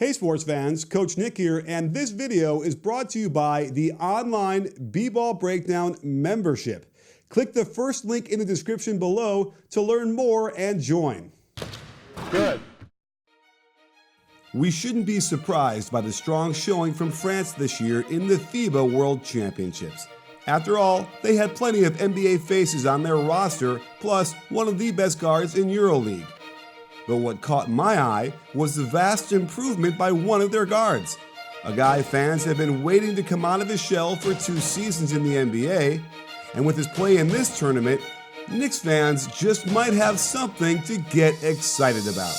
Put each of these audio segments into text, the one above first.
Hey sports fans, Coach Nick here, and this video is brought to you by the online B-Ball Breakdown membership. Click the first link in the description below to learn more and join. Good. We shouldn't be surprised by the strong showing from France this year in the FIBA World Championships. After all, they had plenty of NBA faces on their roster, plus one of the best guards in EuroLeague. But what caught my eye was the vast improvement by one of their guards, a guy fans have been waiting to come out of his shell for 2 seasons in the NBA, and with his play in this tournament, Knicks fans just might have something to get excited about.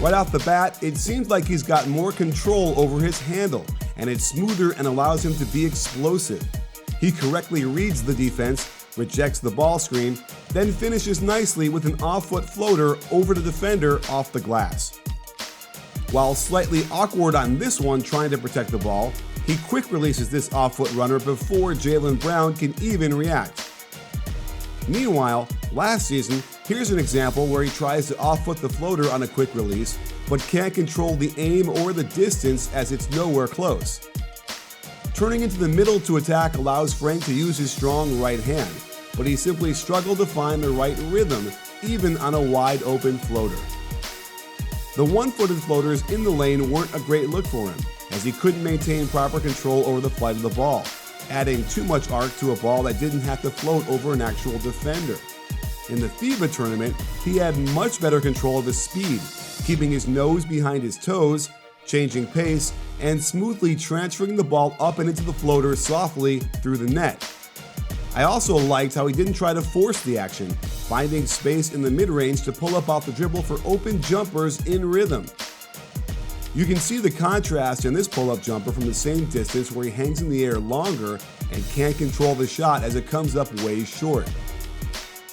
Right off the bat, it seems like he's got more control over his handle, and it's smoother and allows him to be explosive. He correctly reads the defense, rejects the ball screen, then finishes nicely with an off-foot floater over the defender off the glass. While slightly awkward on this one trying to protect the ball, he quick releases this off-foot runner before Jaylen Brown can even react. Meanwhile, last season, here's an example where he tries to off-foot the floater on a quick release, but can't control the aim or the distance as it's nowhere close. Turning into the middle to attack allows Frank to use his strong right hand, but he simply struggled to find the right rhythm, even on a wide open floater. The one-footed floaters in the lane weren't a great look for him, as he couldn't maintain proper control over the flight of the ball, adding too much arc to a ball that didn't have to float over an actual defender. In the FIBA tournament, he had much better control of his speed, keeping his nose behind his toes, changing pace, and smoothly transferring the ball up and into the floater softly through the net. I also liked how he didn't try to force the action, finding space in the mid-range to pull up off the dribble for open jumpers in rhythm. You can see the contrast in this pull-up jumper from the same distance where he hangs in the air longer and can't control the shot as it comes up way short.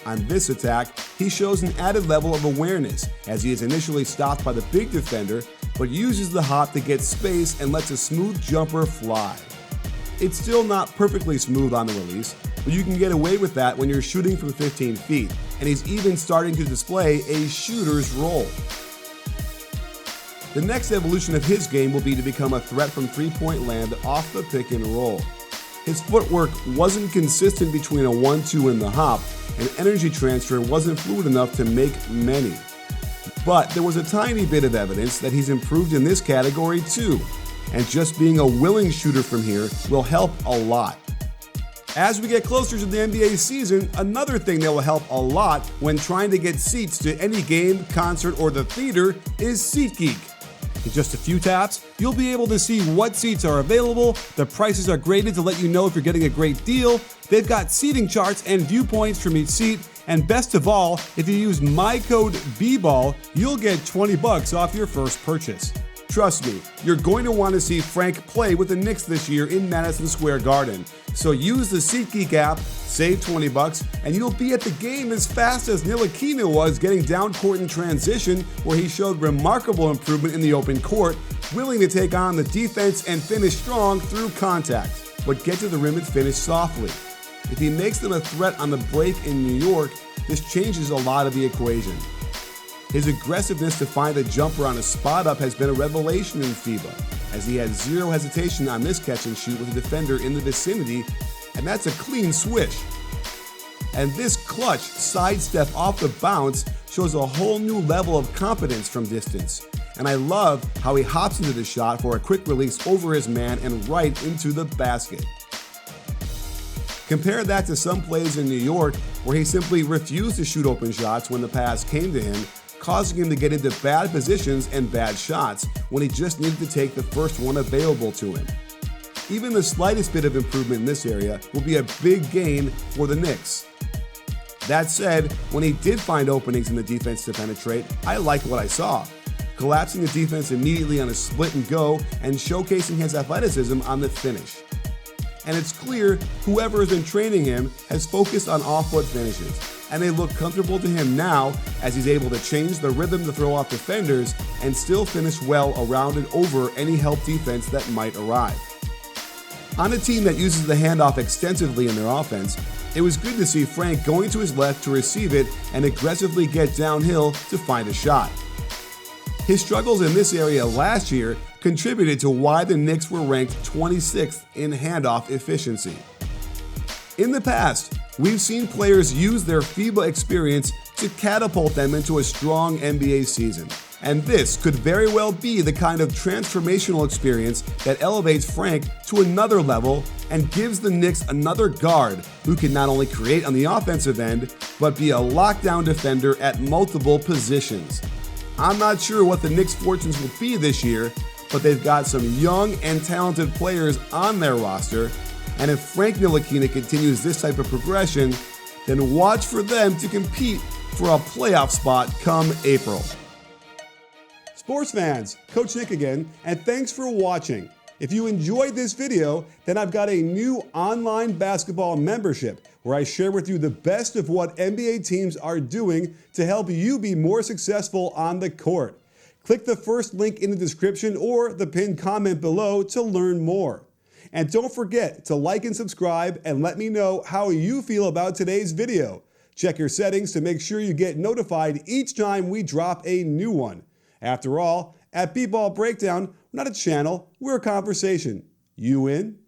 On this attack, he shows an added level of awareness as he is initially stopped by the big defender, but uses the hop to get space and lets a smooth jumper fly. It's still not perfectly smooth on the release, but you can get away with that when you're shooting from 15 feet, and he's even starting to display a shooter's role. The next evolution of his game will be to become a threat from three-point land off the pick and roll. His footwork wasn't consistent between a 1-2 and the hop, and energy transfer wasn't fluid enough to make many. But there was a tiny bit of evidence that he's improved in this category too, and just being a willing shooter from here will help a lot. As we get closer to the NBA season, another thing that will help a lot when trying to get seats to any game, concert, or the theater is SeatGeek. In just a few taps, you'll be able to see what seats are available, the prices are graded to let you know if you're getting a great deal, they've got seating charts and viewpoints from each seat, and best of all, if you use my code BBALL, you'll get $20 off your first purchase. Trust me, you're going to want to see Frank play with the Knicks this year in Madison Square Garden. So use the SeatGeek app, save $20, and you'll be at the game as fast as Ntilikina was getting down court in transition, where he showed remarkable improvement in the open court, willing to take on the defense and finish strong through contact, but get to the rim and finish softly. If he makes them a threat on the break in New York, this changes a lot of the equation. His aggressiveness to find a jumper on a spot up has been a revelation in FIBA, as he had zero hesitation on this catch and shoot with a defender in the vicinity, and that's a clean swish. And this clutch sidestep off the bounce shows a whole new level of competence from distance. And I love how he hops into the shot for a quick release over his man and right into the basket. Compare that to some plays in New York where he simply refused to shoot open shots when the pass came to him, causing him to get into bad positions and bad shots when he just needed to take the first one available to him. Even the slightest bit of improvement in this area will be a big gain for the Knicks. That said, when he did find openings in the defense to penetrate, I liked what I saw, collapsing the defense immediately on a split and go and showcasing his athleticism on the finish. And it's clear whoever has been training him has focused on off-foot finishes, and they look comfortable to him now as he's able to change the rhythm to throw off defenders and still finish well around and over any help defense that might arrive. On a team that uses the handoff extensively in their offense, It was good to see Frank going to his left to receive it and aggressively get downhill to find a shot. His struggles in this area last year contributed to why the Knicks were ranked 26th in handoff efficiency. In the past, we've seen players use their FIBA experience to catapult them into a strong NBA season, and this could very well be the kind of transformational experience that elevates Frank to another level and gives the Knicks another guard who can not only create on the offensive end, but be a lockdown defender at multiple positions. I'm not sure what the Knicks' fortunes will be this year, but they've got some young and talented players on their roster, and if Frank Ntilikina continues this type of progression, then watch for them to compete for a playoff spot come April. Sports fans, Coach Nick again, and thanks for watching. If you enjoyed this video, then I've got a new online basketball membership where I share with you the best of what NBA teams are doing to help you be more successful on the court. Click the first link in the description or the pinned comment below to learn more. And don't forget to like and subscribe and let me know how you feel about today's video. Check your settings to make sure you get notified each time we drop a new one. After all, at BBALLBREAKDOWN, we're not a channel, we're a conversation. You in?